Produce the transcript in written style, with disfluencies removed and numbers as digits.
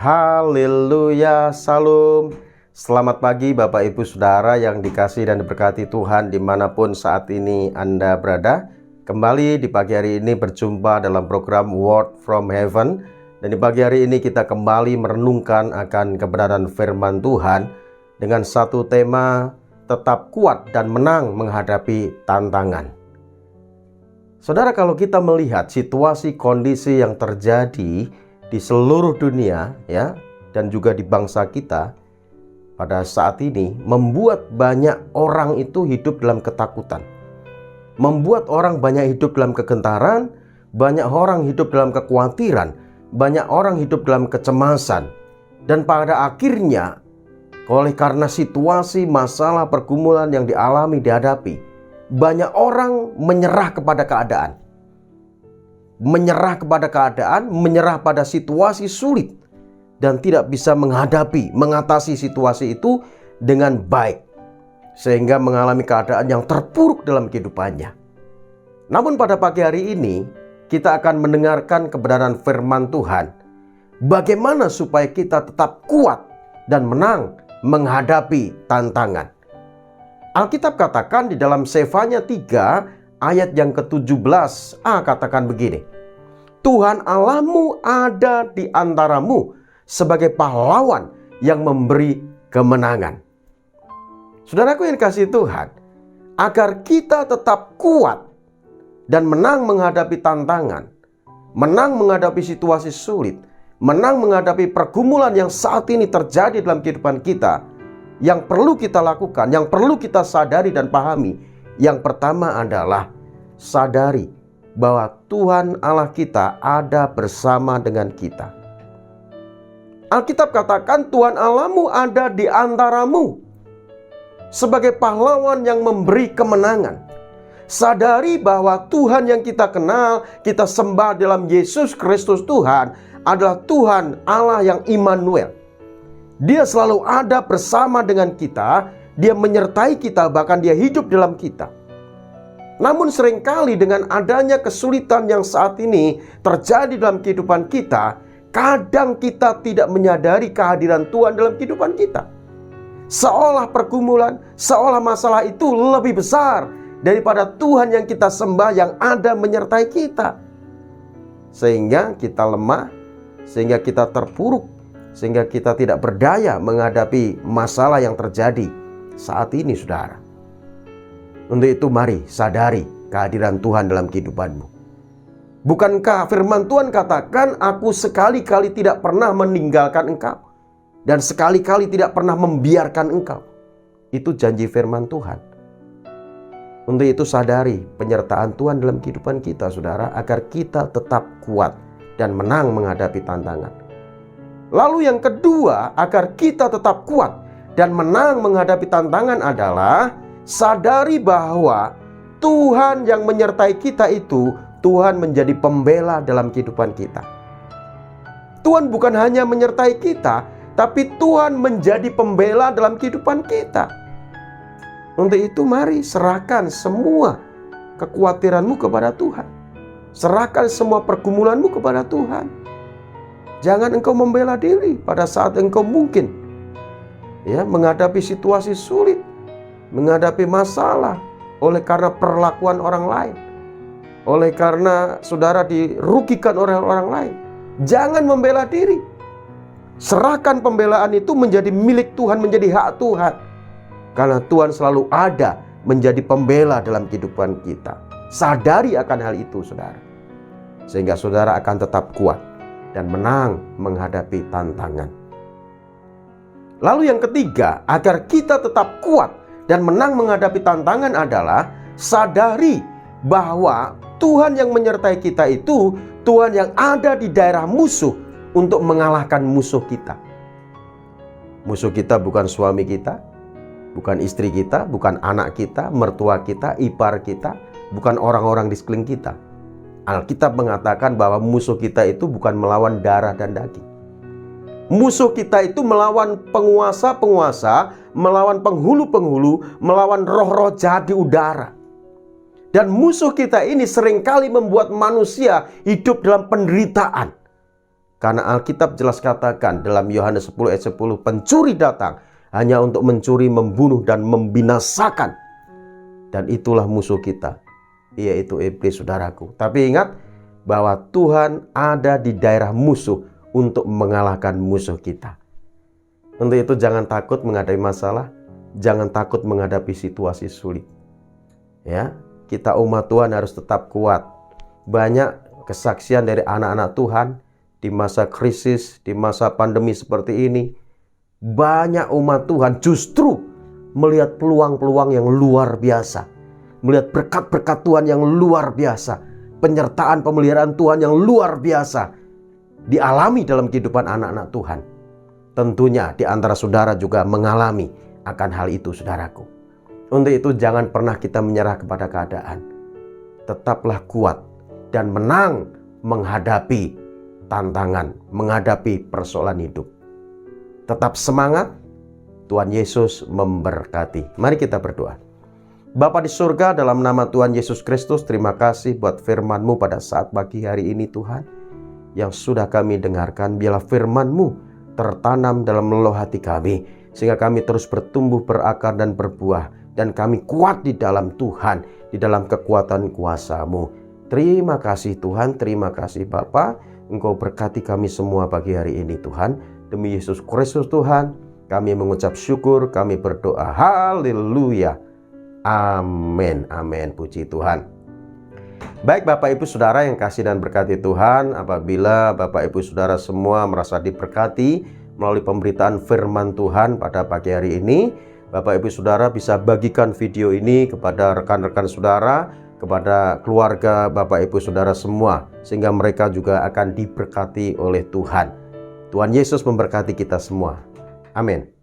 Haleluya, salam. Selamat pagi Bapak Ibu Saudara yang dikasihi dan diberkati Tuhan dimanapun saat ini Anda berada. Kembali di pagi hari ini berjumpa dalam program Word from Heaven. Dan di pagi hari ini kita kembali merenungkan akan kebenaran firman Tuhan dengan satu tema, tetap kuat dan menang menghadapi tantangan. Saudara, kalau kita melihat situasi kondisi yang terjadi di seluruh dunia ya, dan juga di bangsa kita pada saat ini, membuat banyak orang itu hidup dalam ketakutan, membuat orang banyak hidup dalam kegentaran, banyak orang hidup dalam kekhawatiran, banyak orang hidup dalam kecemasan. Dan pada akhirnya, oleh karena situasi, masalah, pergumulan yang dihadapi, banyak orang menyerah kepada keadaan, menyerah pada situasi sulit, dan tidak bisa mengatasi situasi itu dengan baik, sehingga mengalami keadaan yang terpuruk dalam kehidupannya. Namun pada pagi hari ini kita akan mendengarkan kebenaran firman Tuhan, bagaimana supaya kita tetap kuat dan menang menghadapi tantangan. Alkitab katakan di dalam Sefanya 3 ayat yang ke-17a, katakan begini: Tuhan Allahmu ada di antaramu sebagai pahlawan yang memberi kemenangan. Saudaraku yang kasih Tuhan, agar kita tetap kuat dan menang menghadapi tantangan, menang menghadapi situasi sulit, menang menghadapi pergumulan yang saat ini terjadi dalam kehidupan kita, yang perlu kita lakukan, yang perlu kita sadari dan pahami, yang pertama adalah sadari bahwa Tuhan Allah kita ada bersama dengan kita. Alkitab katakan Tuhan Allahmu ada di antaramu sebagai pahlawan yang memberi kemenangan. Sadari bahwa Tuhan yang kita kenal, kita sembah dalam Yesus Kristus Tuhan, adalah Tuhan Allah yang Immanuel. Dia selalu ada bersama dengan kita, Dia menyertai kita, bahkan Dia hidup dalam kita. Namun seringkali dengan adanya kesulitan yang saat ini terjadi dalam kehidupan kita, kadang kita tidak menyadari kehadiran Tuhan dalam kehidupan kita. Seolah pergumulan, seolah masalah itu lebih besar daripada Tuhan yang kita sembah yang ada menyertai kita. Sehingga kita lemah, sehingga kita terpuruk, sehingga kita tidak berdaya menghadapi masalah yang terjadi saat ini, saudara. Untuk itu mari sadari kehadiran Tuhan dalam kehidupanmu. Bukankah firman Tuhan katakan, aku sekali-kali tidak pernah meninggalkan engkau, dan sekali-kali tidak pernah membiarkan engkau. Itu janji firman Tuhan. Untuk itu sadari penyertaan Tuhan dalam kehidupan kita, saudara, agar kita tetap kuat dan menang menghadapi tantangan. Lalu yang kedua, agar kita tetap kuat dan menang menghadapi tantangan adalah sadari bahwa Tuhan yang menyertai kita itu, Tuhan menjadi pembela dalam kehidupan kita. Tuhan bukan hanya menyertai kita, tapi Tuhan menjadi pembela dalam kehidupan kita. Untuk itu mari serahkan semua kekhawatiranmu kepada Tuhan. Serahkan semua pergumulanmu kepada Tuhan. Jangan engkau membela diri pada saat engkau mungkin menghadapi situasi sulit, menghadapi masalah oleh karena perlakuan orang lain, oleh karena saudara dirugikan oleh orang lain. Jangan membela diri. Serahkan pembelaan itu menjadi milik Tuhan, menjadi hak Tuhan. Karena Tuhan selalu ada menjadi pembela dalam kehidupan kita. Sadari akan hal itu, saudara. Sehingga saudara akan tetap kuat dan menang menghadapi tantangan. Lalu yang ketiga, agar kita tetap kuat dan menang menghadapi tantangan adalah sadari bahwa Tuhan yang menyertai kita itu Tuhan yang ada di daerah musuh untuk mengalahkan musuh kita. Musuh kita bukan suami kita, bukan istri kita, bukan anak kita, mertua kita, ipar kita, bukan orang-orang di sekeliling kita. Alkitab mengatakan bahwa musuh kita itu bukan melawan darah dan daging. Musuh kita itu melawan penguasa-penguasa, melawan penghulu-penghulu, melawan roh-roh jahat di udara. Dan musuh kita ini seringkali membuat manusia hidup dalam penderitaan. Karena Alkitab jelas katakan dalam Yohanes 10 ayat 10, pencuri datang hanya untuk mencuri, membunuh, dan membinasakan. Dan itulah musuh kita, yaitu iblis, saudaraku. Tapi ingat bahwa Tuhan ada di daerah musuh untuk mengalahkan musuh kita. Untuk itu jangan takut menghadapi masalah, jangan takut menghadapi situasi sulit. Ya, kita umat Tuhan harus tetap kuat. Banyak kesaksian dari anak-anak Tuhan di masa krisis, di masa pandemi seperti ini. Banyak umat Tuhan justru melihat peluang-peluang yang luar biasa, melihat berkat-berkat Tuhan yang luar biasa, penyertaan pemeliharaan Tuhan yang luar biasa dialami dalam kehidupan anak-anak Tuhan. Tentunya di antara saudara juga mengalami akan hal itu, saudaraku. Untuk itu jangan pernah kita menyerah kepada keadaan. Tetaplah kuat dan menang menghadapi tantangan, menghadapi persoalan hidup. Tetap semangat, Tuhan Yesus memberkati. Mari kita berdoa. Bapa di surga, dalam nama Tuhan Yesus Kristus, terima kasih buat firman-Mu pada saat pagi hari ini Tuhan, yang sudah kami dengarkan. Biarlah firman-Mu tertanam dalam leluhur hati kami, sehingga kami terus bertumbuh, berakar, dan berbuah. Dan kami kuat di dalam Tuhan, di dalam kekuatan kuasa-Mu. Terima kasih Tuhan, terima kasih Bapa. Engkau berkati kami semua pagi hari ini Tuhan. Demi Yesus Kristus Tuhan, kami mengucap syukur, kami berdoa. Haleluya. Amin, amin, puji Tuhan. Baik Bapak Ibu Saudara yang kasih dan berkati Tuhan, apabila Bapak Ibu Saudara semua merasa diberkati melalui pemberitaan firman Tuhan pada pagi hari ini, Bapak Ibu Saudara bisa bagikan video ini kepada rekan-rekan saudara, kepada keluarga Bapak Ibu Saudara semua, sehingga mereka juga akan diberkati oleh Tuhan. Tuhan Yesus memberkati kita semua. Amin.